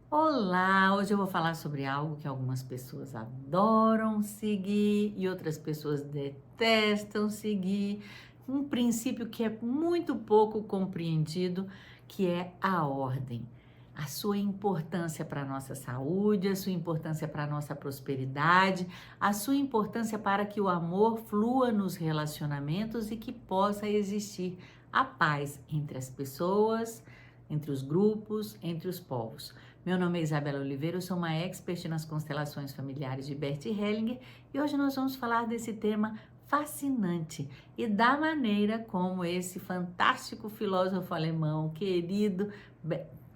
Olá, hoje eu vou falar sobre algo que algumas pessoas adoram seguir e outras pessoas detestam seguir. Um princípio que é muito pouco compreendido, que é a ordem. A sua importância para a nossa saúde, a sua importância para a nossa prosperidade, a sua importância para que o amor flua nos relacionamentos e que possa existir a paz entre as pessoas, entre os grupos, entre os povos. Meu nome é Isabela Oliveira, eu sou uma expert nas constelações familiares de Bert Hellinger e hoje nós vamos falar desse tema fascinante e da maneira como esse fantástico filósofo alemão querido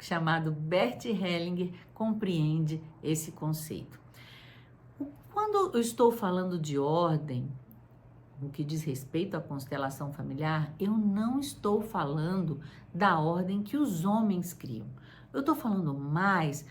chamado Bert Hellinger compreende esse conceito. Quando eu estou falando de ordem, no que diz respeito à constelação familiar, eu não estou falando da ordem que os homens criam. Eu estou falando mais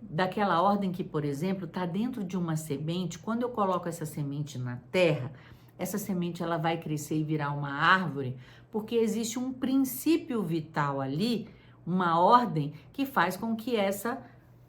daquela ordem que, por exemplo, está dentro de uma semente. Quando eu coloco essa semente na terra, essa semente ela vai crescer e virar uma árvore, porque existe um princípio vital ali, uma ordem que faz com que essa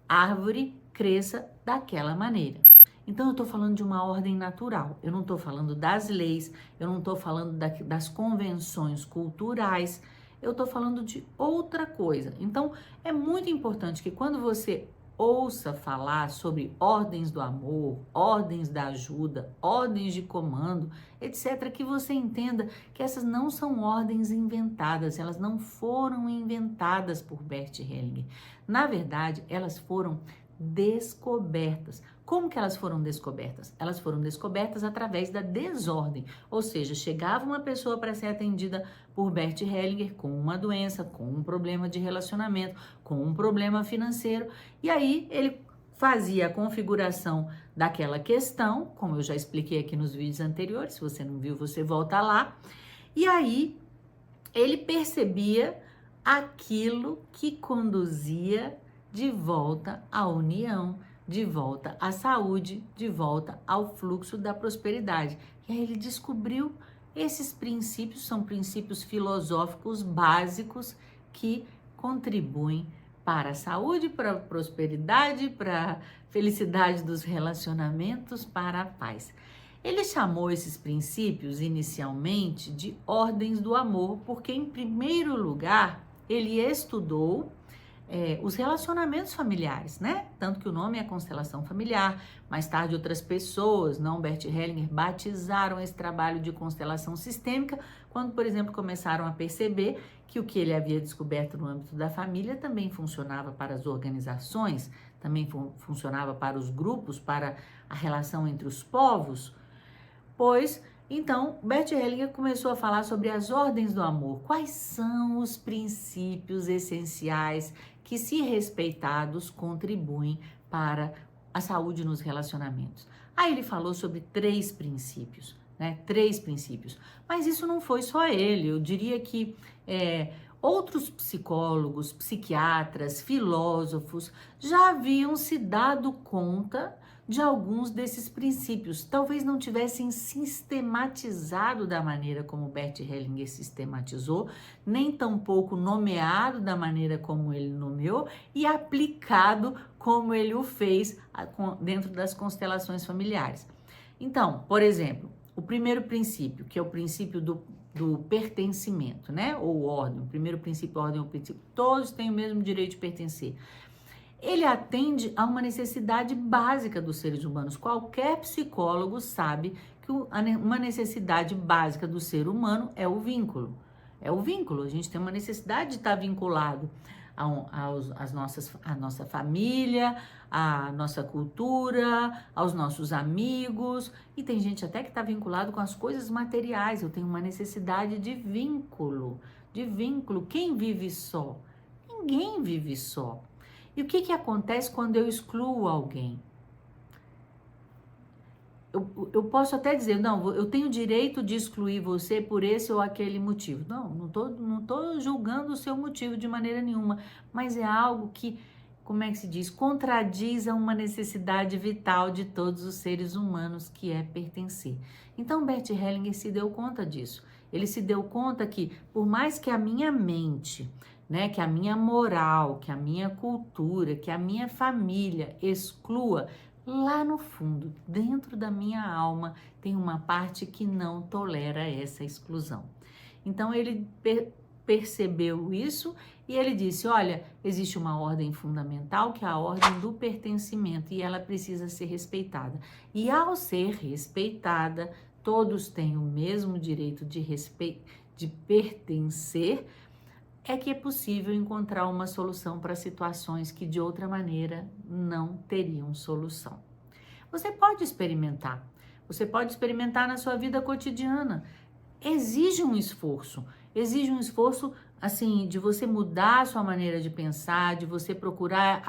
árvore cresça daquela maneira. Então, eu estou falando de uma ordem natural, eu não estou falando das leis, eu não estou falando das convenções culturais, eu estou falando de outra coisa. Então, é muito importante que quando você ouça falar sobre ordens do amor, ordens da ajuda, ordens de comando, etc., que você entenda que essas não são ordens inventadas, elas não foram inventadas por Bert Hellinger. Na verdade, elas foram descobertas. Como que elas foram descobertas? Elas foram descobertas através da desordem, ou seja, chegava uma pessoa para ser atendida por Bert Hellinger com uma doença, com um problema de relacionamento, com um problema financeiro, e aí ele fazia a configuração daquela questão, como eu já expliquei aqui nos vídeos anteriores, se você não viu, você volta lá, e aí ele percebia aquilo que conduzia de volta à união, de volta à saúde, de volta ao fluxo da prosperidade. E aí ele descobriu esses princípios, são princípios filosóficos básicos que contribuem para a saúde, para a prosperidade, para a felicidade dos relacionamentos, para a paz. Ele chamou esses princípios inicialmente de ordens do amor, porque em primeiro lugar ele estudou os relacionamentos familiares, né? Tanto que o nome é constelação familiar. Mais tarde, outras pessoas, não Bert Hellinger, batizaram esse trabalho de constelação sistêmica, quando, por exemplo, começaram a perceber que o que ele havia descoberto no âmbito da família também funcionava para as organizações, também funcionava para os grupos, para a relação entre os povos, pois então, Bert Hellinger começou a falar sobre as ordens do amor. Quais são os princípios essenciais que, se respeitados, contribuem para a saúde nos relacionamentos? Aí ele falou sobre três princípios, né? Três princípios. Mas isso não foi só ele. Eu diria que outros psicólogos, psiquiatras, filósofos já haviam se dado conta de alguns desses princípios. Talvez não tivessem sistematizado da maneira como Bert Hellinger sistematizou, nem tampouco nomeado da maneira como ele nomeou e aplicado como ele o fez dentro das constelações familiares. Então, por exemplo, o primeiro princípio, que é o princípio do pertencimento, né? Ou ordem. O primeiro princípio, ordem ou princípio. Todos têm o mesmo direito de pertencer. Ele atende a uma necessidade básica dos seres humanos. Qualquer psicólogo sabe que uma necessidade básica do ser humano é o vínculo. É o vínculo. A gente tem uma necessidade de estar vinculado à nossa família, à nossa cultura, aos nossos amigos. E tem gente até que está vinculado com as coisas materiais. Eu tenho uma necessidade de vínculo. De vínculo. Quem vive só? Ninguém vive só. E o que acontece quando eu excluo alguém? Eu posso até dizer, não, eu tenho direito de excluir você por esse ou aquele motivo. Não tô julgando o seu motivo de maneira nenhuma, mas é algo que, como é que se diz, contradiz a uma necessidade vital de todos os seres humanos, que é pertencer. Então, Bert Hellinger se deu conta disso. Ele se deu conta que, por mais que a minha mente né, que a minha moral, que a minha cultura, que a minha família exclua, lá no fundo, dentro da minha alma, tem uma parte que não tolera essa exclusão. Então ele percebeu isso e ele disse: olha, existe uma ordem fundamental que é a ordem do pertencimento e ela precisa ser respeitada. E ao ser respeitada, todos têm o mesmo direito de pertencer, é que é possível encontrar uma solução para situações que de outra maneira não teriam solução. Você pode experimentar na sua vida cotidiana. Exige um esforço assim de você mudar a sua maneira de pensar, de você procurar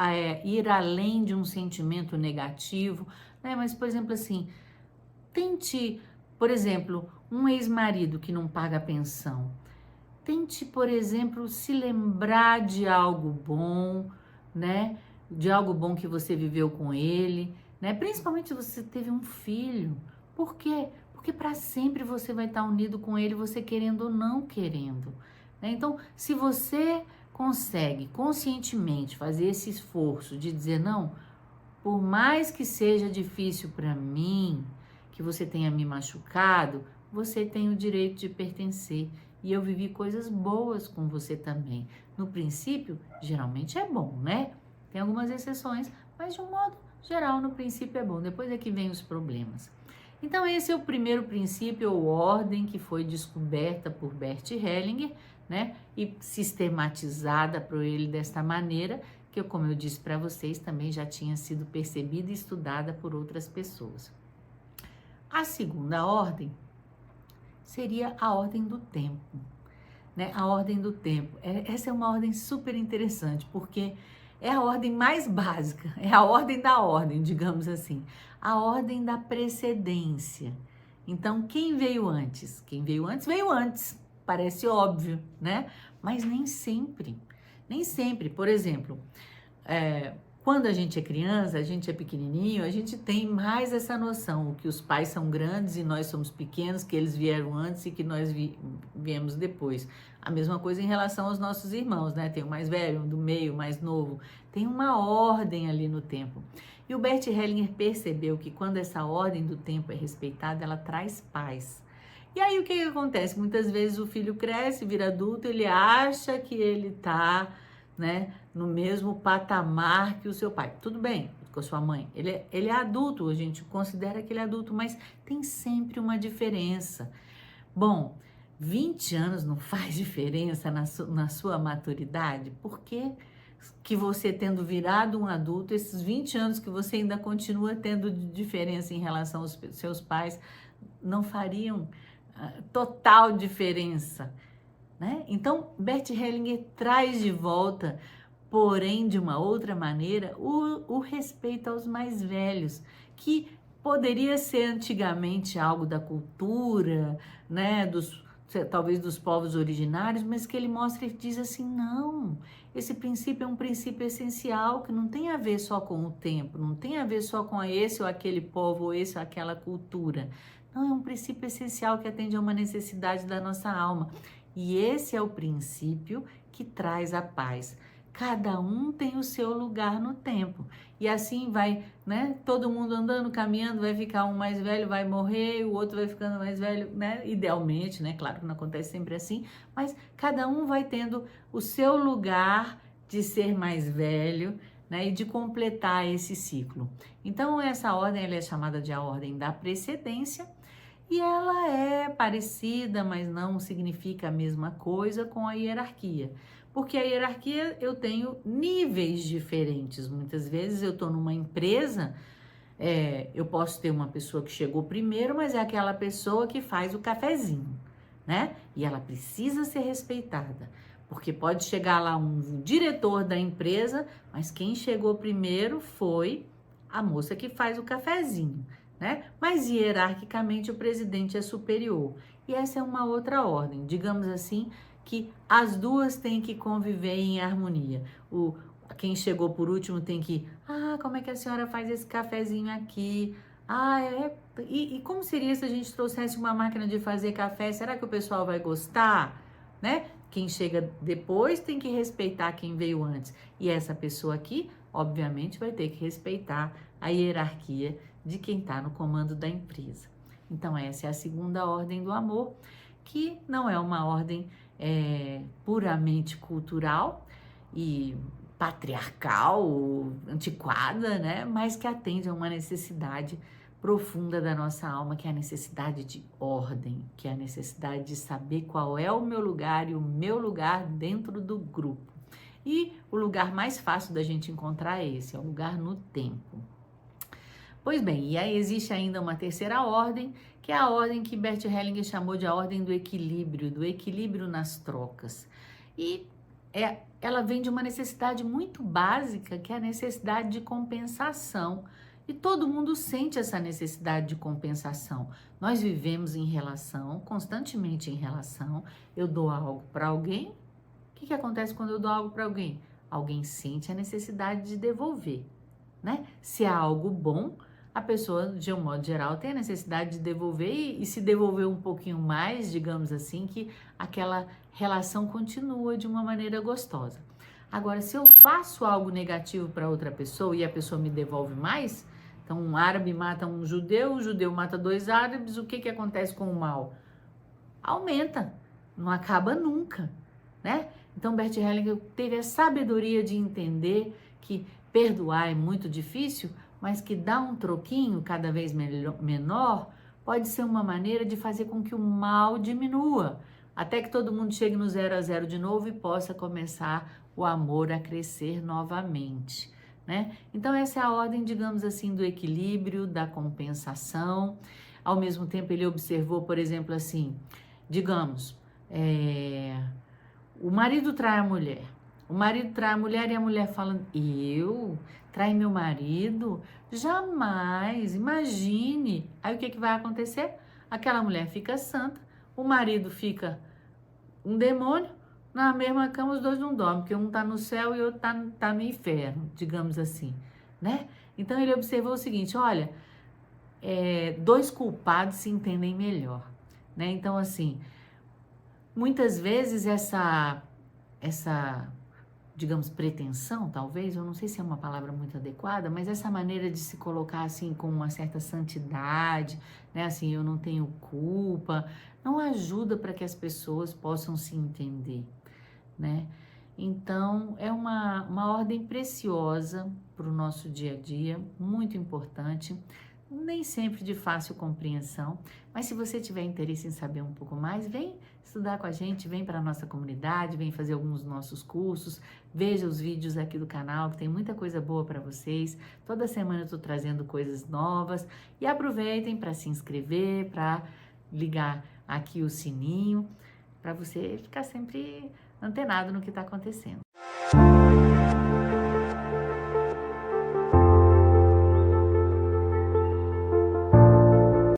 ir além de um sentimento negativo, né? Mas, por exemplo, assim, tente, por exemplo, um ex-marido que não paga a pensão. Tente, por exemplo, se lembrar de algo bom, né? De algo bom que você viveu com ele, né? Principalmente se você teve um filho. Por quê? Porque para sempre você vai estar unido com ele, você querendo ou não querendo, né? Então, se você consegue conscientemente fazer esse esforço de dizer não, por mais que seja difícil para mim, que você tenha me machucado, você tem o direito de pertencer. E eu vivi coisas boas com você também. No princípio, geralmente é bom, né? Tem algumas exceções, mas de um modo geral, no princípio é bom. Depois é que vem os problemas. Então, esse é o primeiro princípio ou ordem que foi descoberta por Bert Hellinger, né? E sistematizada por ele desta maneira, que, como eu disse para vocês, também já tinha sido percebida e estudada por outras pessoas. A segunda ordem seria a ordem do tempo, né? A ordem do tempo. Essa é uma ordem super interessante, porque é a ordem mais básica, é a ordem da ordem, digamos assim, a ordem da precedência. Então, quem veio antes? Quem veio antes, veio antes. Parece óbvio, né? Mas nem sempre. Nem sempre. Por exemplo, quando a gente é criança, a gente é pequenininho, a gente tem mais essa noção que os pais são grandes e nós somos pequenos, que eles vieram antes e que nós viemos depois. A mesma coisa em relação aos nossos irmãos, né? Tem o mais velho, um do meio, o mais novo. Tem uma ordem ali no tempo. E o Bert Hellinger percebeu que quando essa ordem do tempo é respeitada, ela traz paz. E aí o que acontece? Muitas vezes o filho cresce, vira adulto, ele acha que ele está, né, no mesmo patamar que o seu pai. Tudo bem, com a sua mãe. Ele é adulto, a gente considera que ele é adulto, mas tem sempre uma diferença. Bom, 20 anos não faz diferença na sua maturidade? Por que você tendo virado um adulto, esses 20 anos que você ainda continua tendo diferença em relação aos seus pais, não fariam total diferença, né? Então, Bert Hellinger traz de volta, porém de uma outra maneira, o respeito aos mais velhos, que poderia ser antigamente algo da cultura, né, talvez dos povos originários, mas que ele mostra e diz assim, não, esse princípio é um princípio essencial, que não tem a ver só com o tempo, não tem a ver só com esse ou aquele povo, ou esse ou aquela cultura. Não, é um princípio essencial que atende a uma necessidade da nossa alma. E esse é o princípio que traz a paz. Cada um tem o seu lugar no tempo. E assim vai, né? Todo mundo andando, caminhando, vai ficar um mais velho, vai morrer, o outro vai ficando mais velho, né? Idealmente, né? Claro que não acontece sempre assim, mas cada um vai tendo o seu lugar de ser mais velho, né? E de completar esse ciclo. Então, essa ordem ela é chamada de a ordem da precedência. E ela é parecida, mas não significa a mesma coisa com a hierarquia. Porque a hierarquia eu tenho níveis diferentes. Muitas vezes eu estou numa empresa, eu posso ter uma pessoa que chegou primeiro, mas é aquela pessoa que faz o cafezinho, né? E ela precisa ser respeitada. Porque pode chegar lá um diretor da empresa, mas quem chegou primeiro foi a moça que faz o cafezinho, né? Mas hierarquicamente o presidente é superior. E essa é uma outra ordem. Digamos assim que as duas têm que conviver em harmonia. Quem chegou por último tem que, como é que a senhora faz esse cafezinho aqui? E como seria se a gente trouxesse uma máquina de fazer café? Será que o pessoal vai gostar? Né? Quem chega depois tem que respeitar quem veio antes. E essa pessoa aqui, obviamente, vai ter que respeitar a hierarquia de quem está no comando da empresa. Então, essa é a segunda ordem do amor, que não é uma ordem puramente cultural e patriarcal, antiquada, né? Mas que atende a uma necessidade profunda da nossa alma, que é a necessidade de ordem, que é a necessidade de saber qual é o meu lugar e o meu lugar dentro do grupo. E o lugar mais fácil da gente encontrar é esse, é o lugar no tempo. Pois bem, e aí existe ainda uma terceira ordem, que é a ordem que Bert Hellinger chamou de a ordem do equilíbrio nas trocas. E ela vem de uma necessidade muito básica, que é a necessidade de compensação. E todo mundo sente essa necessidade de compensação. Nós vivemos em relação, constantemente em relação. Eu dou algo para alguém. O que acontece quando eu dou algo para alguém? Alguém sente a necessidade de devolver, né? Se é algo bom, a pessoa, de um modo geral, tem a necessidade de devolver e se devolver um pouquinho mais, digamos assim, que aquela relação continua de uma maneira gostosa. Agora, se eu faço algo negativo para outra pessoa e a pessoa me devolve mais, então um árabe mata um judeu, o judeu mata 2 árabes, o que acontece com o mal? Aumenta, não acaba nunca, né? Então, Bert Hellinger teve a sabedoria de entender que perdoar é muito difícil, mas que dar um troquinho cada vez menor pode ser uma maneira de fazer com que o mal diminua, até que todo mundo chegue no 0 a 0 de novo e possa começar o amor a crescer novamente, né? Então essa é a ordem, digamos assim, do equilíbrio, da compensação. Ao mesmo tempo ele observou, por exemplo, assim, digamos, o marido trai a mulher. O marido trai a mulher e a mulher fala, eu trair meu marido? Jamais, imagine. Aí o que vai acontecer? Aquela mulher fica santa, o marido fica um demônio, na mesma cama os dois não dormem, porque um tá no céu e o outro tá no inferno, digamos assim, né? Então ele observou o seguinte, olha, 2 culpados se entendem melhor, né? Então assim, muitas vezes essa digamos, pretensão, talvez, eu não sei se é uma palavra muito adequada, mas essa maneira de se colocar assim com uma certa santidade, né, assim, eu não tenho culpa, não ajuda para que as pessoas possam se entender, né? Então, é uma ordem preciosa para o nosso dia a dia, muito importante, nem sempre de fácil compreensão, mas se você tiver interesse em saber um pouco mais, vem estudar com a gente, vem para a nossa comunidade, vem fazer alguns dos nossos cursos, veja os vídeos aqui do canal, que tem muita coisa boa para vocês. Toda semana eu estou trazendo coisas novas e aproveitem para se inscrever, para ligar aqui o sininho, para você ficar sempre antenado no que está acontecendo.